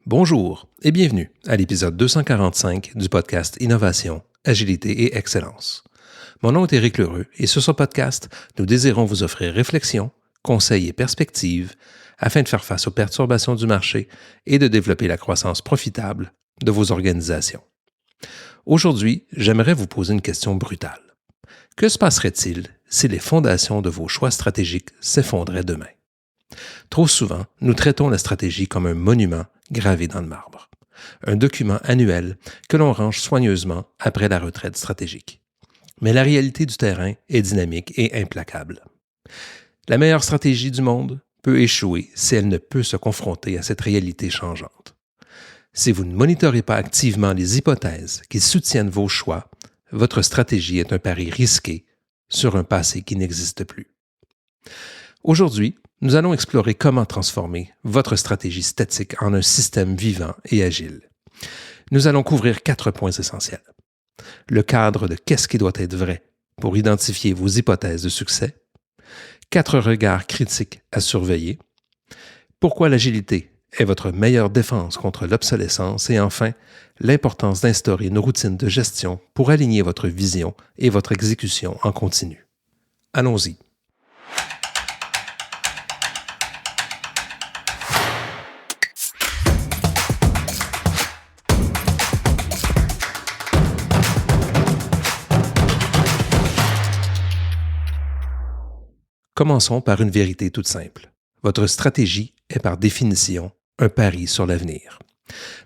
Bonjour et bienvenue à l'épisode 245 du podcast Innovation, Agilité et Excellence. Mon nom est Éric Lheureux et sur ce podcast, nous désirons vous offrir réflexion, conseils et perspectives afin de faire face aux perturbations du marché et de développer la croissance profitable de vos organisations. Aujourd'hui, j'aimerais vous poser une question brutale. Que se passerait-il si les fondations de vos choix stratégiques s'effondraient demain? Trop souvent, nous traitons la stratégie comme un monument gravé dans le marbre, un document annuel que l'on range soigneusement après la retraite stratégique. Mais la réalité du terrain est dynamique et implacable. La meilleure stratégie du monde peut échouer si elle ne peut se confronter à cette réalité changeante. Si vous ne monitorez pas activement les hypothèses qui soutiennent vos choix, votre stratégie est un pari risqué sur un passé qui n'existe plus. Aujourd'hui, nous allons explorer comment transformer votre stratégie statique en un système vivant et agile. Nous allons couvrir 4 points essentiels. Le cadre de qu'est-ce qui doit être vrai pour identifier vos hypothèses de succès, 4 regards critiques à surveiller, pourquoi l'agilité est votre meilleure défense contre l'obsolescence et enfin, l'importance d'instaurer une routine de gestion pour aligner votre vision et votre exécution en continu. Allons-y. Commençons par une vérité toute simple. Votre stratégie est par définition un pari sur l'avenir.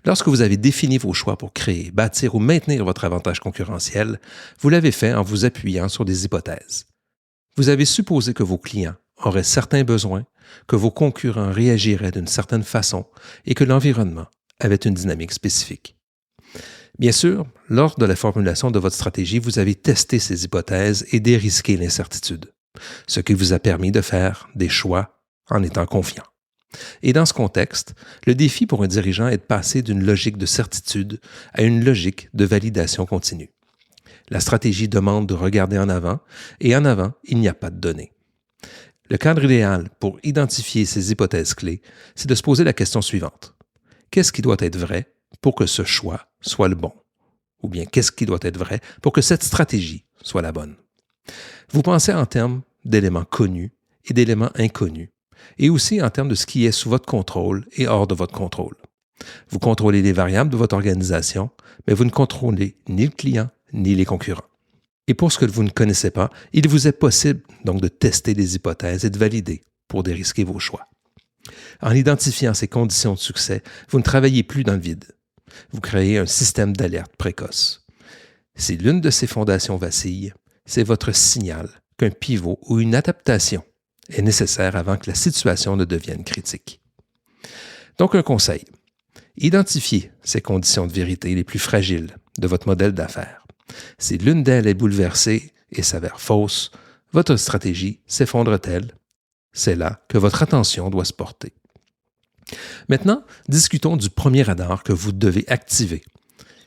Lorsque vous avez défini vos choix pour créer, bâtir ou maintenir votre avantage concurrentiel, vous l'avez fait en vous appuyant sur des hypothèses. Vous avez supposé que vos clients auraient certains besoins, que vos concurrents réagiraient d'une certaine façon et que l'environnement avait une dynamique spécifique. Bien sûr, lors de la formulation de votre stratégie, vous avez testé ces hypothèses et dérisqué l'incertitude, ce qui vous a permis de faire des choix en étant confiant. Et dans ce contexte, le défi pour un dirigeant est de passer d'une logique de certitude à une logique de validation continue. La stratégie demande de regarder en avant, et en avant, il n'y a pas de données. Le cadre idéal pour identifier ces hypothèses clés, c'est de se poser la question suivante. Qu'est-ce qui doit être vrai pour que ce choix soit le bon? Ou bien qu'est-ce qui doit être vrai pour que cette stratégie soit la bonne? Vous pensez en termes d'éléments connus et d'éléments inconnus, et aussi en termes de ce qui est sous votre contrôle et hors de votre contrôle. Vous contrôlez les variables de votre organisation, mais vous ne contrôlez ni le client ni les concurrents. Et pour ce que vous ne connaissez pas, il vous est possible donc de tester des hypothèses et de valider pour dérisquer vos choix. En identifiant ces conditions de succès, vous ne travaillez plus dans le vide. Vous créez un système d'alerte précoce. Si l'une de ces fondations vacille, c'est votre signal qu'un pivot ou une adaptation est nécessaire avant que la situation ne devienne critique. Donc un conseil, identifiez ces conditions de vérité les plus fragiles de votre modèle d'affaires. Si l'une d'elles est bouleversée et s'avère fausse, votre stratégie s'effondre-t-elle? C'est là que votre attention doit se porter. Maintenant, discutons du premier radar que vous devez activer,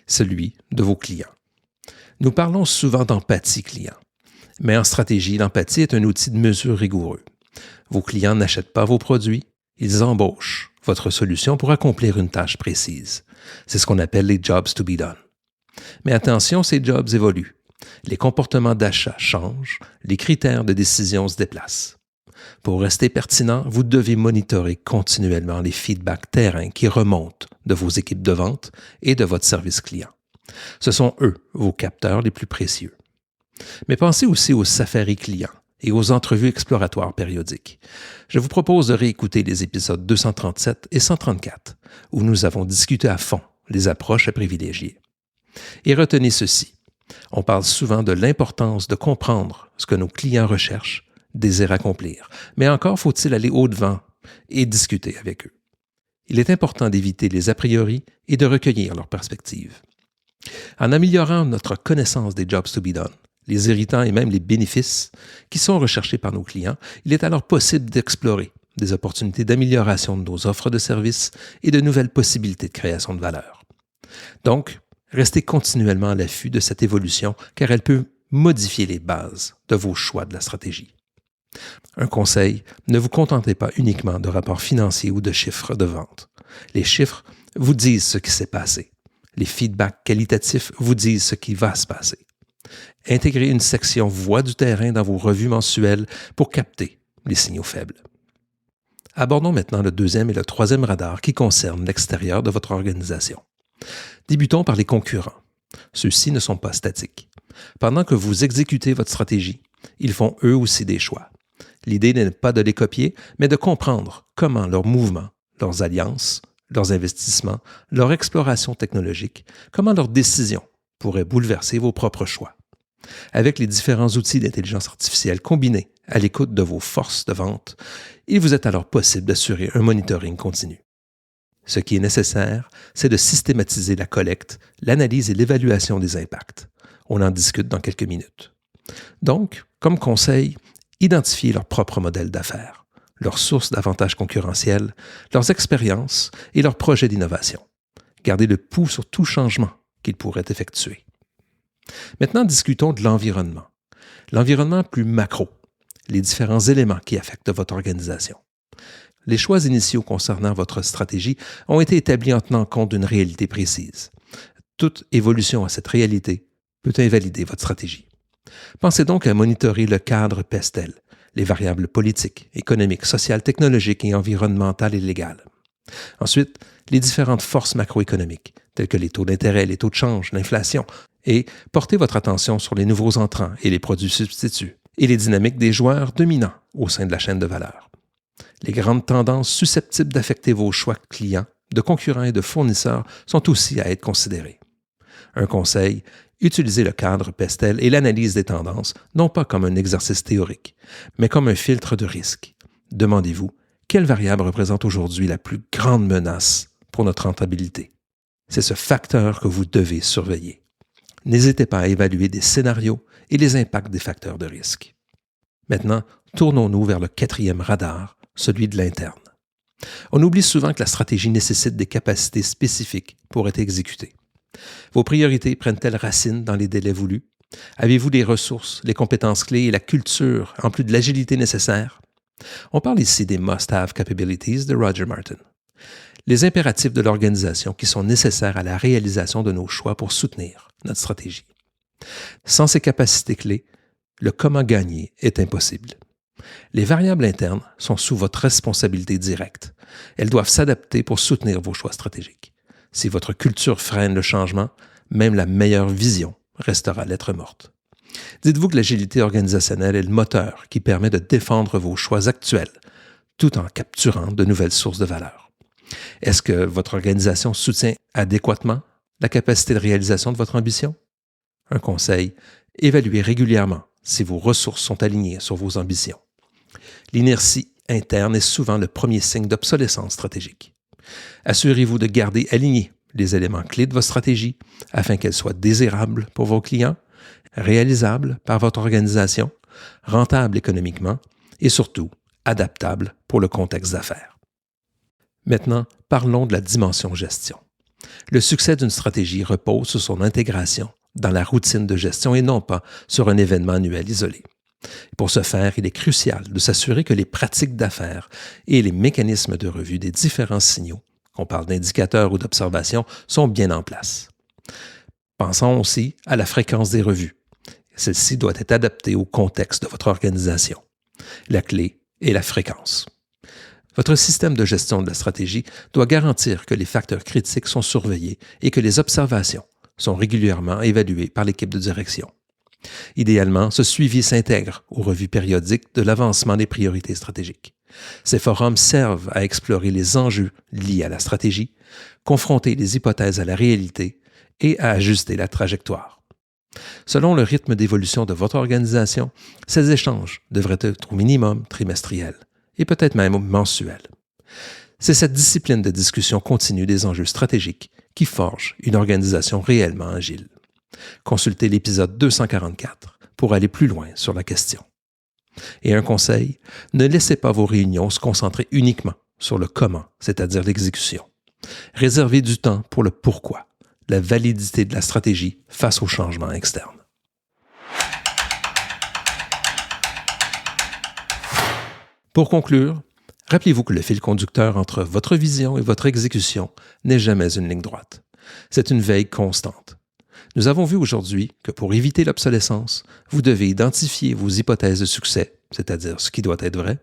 celui de vos clients. Nous parlons souvent d'empathie client, mais en stratégie, l'empathie est un outil de mesure rigoureux. Vos clients n'achètent pas vos produits, ils embauchent votre solution pour accomplir une tâche précise. C'est ce qu'on appelle les jobs to be done. Mais attention, ces jobs évoluent. Les comportements d'achat changent, les critères de décision se déplacent. Pour rester pertinent, vous devez monitorer continuellement les feedbacks terrain qui remontent de vos équipes de vente et de votre service client. Ce sont eux, vos capteurs les plus précieux. Mais pensez aussi aux safaris clients et aux entrevues exploratoires périodiques. Je vous propose de réécouter les épisodes 237 et 134, où nous avons discuté à fond les approches à privilégier. Et retenez ceci, on parle souvent de l'importance de comprendre ce que nos clients recherchent, désirent accomplir, mais encore faut-il aller au-devant et discuter avec eux. Il est important d'éviter les a priori et de recueillir leurs perspectives. En améliorant notre connaissance des jobs to be done, les irritants et même les bénéfices qui sont recherchés par nos clients, il est alors possible d'explorer des opportunités d'amélioration de nos offres de services et de nouvelles possibilités de création de valeur. Donc, restez continuellement à l'affût de cette évolution car elle peut modifier les bases de vos choix de la stratégie. Un conseil, ne vous contentez pas uniquement de rapports financiers ou de chiffres de vente. Les chiffres vous disent ce qui s'est passé. Les feedbacks qualitatifs vous disent ce qui va se passer. Intégrez une section voix du terrain dans vos revues mensuelles pour capter les signaux faibles. Abordons maintenant le deuxième et le troisième radar qui concernent l'extérieur de votre organisation. Débutons par les concurrents. Ceux-ci ne sont pas statiques. Pendant que vous exécutez votre stratégie, ils font eux aussi des choix. L'idée n'est pas de les copier, mais de comprendre comment leurs mouvements, leurs alliances, leurs investissements, leur exploration technologique, comment leurs décisions pourraient bouleverser vos propres choix. Avec les différents outils d'intelligence artificielle combinés à l'écoute de vos forces de vente, il vous est alors possible d'assurer un monitoring continu. Ce qui est nécessaire, c'est de systématiser la collecte, l'analyse et l'évaluation des impacts. On en discute dans quelques minutes. Donc, comme conseil, identifiez leur propre modèle d'affaires, leurs sources d'avantages concurrentiels, leurs expériences et leurs projets d'innovation. Gardez le pouls sur tout changement qu'ils pourraient effectuer. Maintenant, discutons de l'environnement. L'environnement plus macro, les différents éléments qui affectent votre organisation. Les choix initiaux concernant votre stratégie ont été établis en tenant compte d'une réalité précise. Toute évolution à cette réalité peut invalider votre stratégie. Pensez donc à monitorer le cadre PESTEL, les variables politiques, économiques, sociales, technologiques et environnementales et légales. Ensuite, les différentes forces macroéconomiques, telles que les taux d'intérêt, les taux de change, l'inflation, et portez votre attention sur les nouveaux entrants et les produits substituts, et les dynamiques des joueurs dominants au sein de la chaîne de valeur. Les grandes tendances susceptibles d'affecter vos choix clients, de concurrents et de fournisseurs sont aussi à être considérées. Un conseil, utilisez le cadre PESTEL et l'analyse des tendances, non pas comme un exercice théorique, mais comme un filtre de risque. Demandez-vous, quelle variable représente aujourd'hui la plus grande menace pour notre rentabilité? C'est ce facteur que vous devez surveiller. N'hésitez pas à évaluer des scénarios et les impacts des facteurs de risque. Maintenant, tournons-nous vers le quatrième radar, celui de l'interne. On oublie souvent que la stratégie nécessite des capacités spécifiques pour être exécutée. Vos priorités prennent-elles racine dans les délais voulus? Avez-vous les ressources, les compétences clés et la culture, en plus de l'agilité nécessaire? On parle ici des must-have capabilities de Roger Martin. Les impératifs de l'organisation qui sont nécessaires à la réalisation de nos choix pour soutenir notre stratégie. Sans ces capacités clés, le comment gagner est impossible. Les variables internes sont sous votre responsabilité directe. Elles doivent s'adapter pour soutenir vos choix stratégiques. Si votre culture freine le changement, même la meilleure vision restera lettre morte. Dites-vous que l'agilité organisationnelle est le moteur qui permet de défendre vos choix actuels, tout en capturant de nouvelles sources de valeur. Est-ce que votre organisation soutient adéquatement la capacité de réalisation de votre ambition? Un conseil, évaluez régulièrement si vos ressources sont alignées sur vos ambitions. L'inertie interne est souvent le premier signe d'obsolescence stratégique. Assurez-vous de garder alignés les éléments clés de votre stratégie afin qu'elle soit désirable pour vos clients, réalisable par votre organisation, rentable économiquement et surtout adaptable pour le contexte d'affaires. Maintenant, parlons de la dimension gestion. Le succès d'une stratégie repose sur son intégration dans la routine de gestion et non pas sur un événement annuel isolé. Pour ce faire, il est crucial de s'assurer que les pratiques d'affaires et les mécanismes de revue des différents signaux, qu'on parle d'indicateurs ou d'observations, sont bien en place. Pensons aussi à la fréquence des revues. Celle-ci doit être adaptée au contexte de votre organisation. La clé est la fréquence. Votre système de gestion de la stratégie doit garantir que les facteurs critiques sont surveillés et que les observations sont régulièrement évaluées par l'équipe de direction. Idéalement, ce suivi s'intègre aux revues périodiques de l'avancement des priorités stratégiques. Ces forums servent à explorer les enjeux liés à la stratégie, confronter les hypothèses à la réalité et à ajuster la trajectoire. Selon le rythme d'évolution de votre organisation, ces échanges devraient être au minimum trimestriels et peut-être même mensuels. C'est cette discipline de discussion continue des enjeux stratégiques qui forge une organisation réellement agile. Consultez l'épisode 244 pour aller plus loin sur la question. Et un conseil, ne laissez pas vos réunions se concentrer uniquement sur le comment, c'est-à-dire l'exécution. Réservez du temps pour le pourquoi, la validité de la stratégie face aux changements externes. Pour conclure, Rappelez-vous que le fil conducteur entre votre vision et votre exécution n'est jamais une ligne droite. C'est une veille constante. Nous avons vu aujourd'hui que pour éviter l'obsolescence, vous devez identifier vos hypothèses de succès, c'est-à-dire ce qui doit être vrai,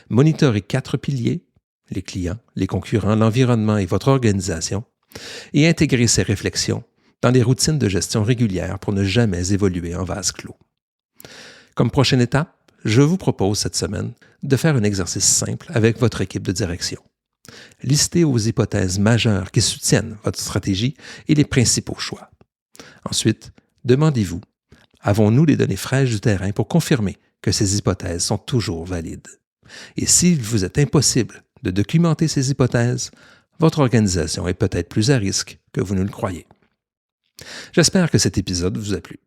monitorer 4 piliers, les clients, les concurrents, l'environnement et votre organisation, et intégrer ces réflexions dans les routines de gestion régulières pour ne jamais évoluer en vase clos. Comme prochaine étape, je vous propose cette semaine de faire un exercice simple avec votre équipe de direction. Listez vos hypothèses majeures qui soutiennent votre stratégie et les principaux choix. Ensuite, demandez-vous, avons-nous les données fraîches du terrain pour confirmer que ces hypothèses sont toujours valides? Et s'il vous est impossible de documenter ces hypothèses, votre organisation est peut-être plus à risque que vous ne le croyez. J'espère que cet épisode vous a plu.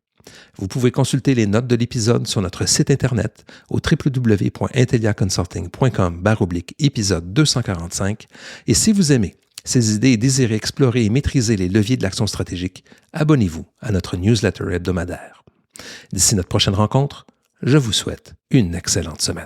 Vous pouvez consulter les notes de l'épisode sur notre site internet au www.inteliaconsulting.com/épisode 245 et si vous aimez ces idées et désirez explorer et maîtriser les leviers de l'action stratégique, abonnez-vous à notre newsletter hebdomadaire. D'ici notre prochaine rencontre, je vous souhaite une excellente semaine.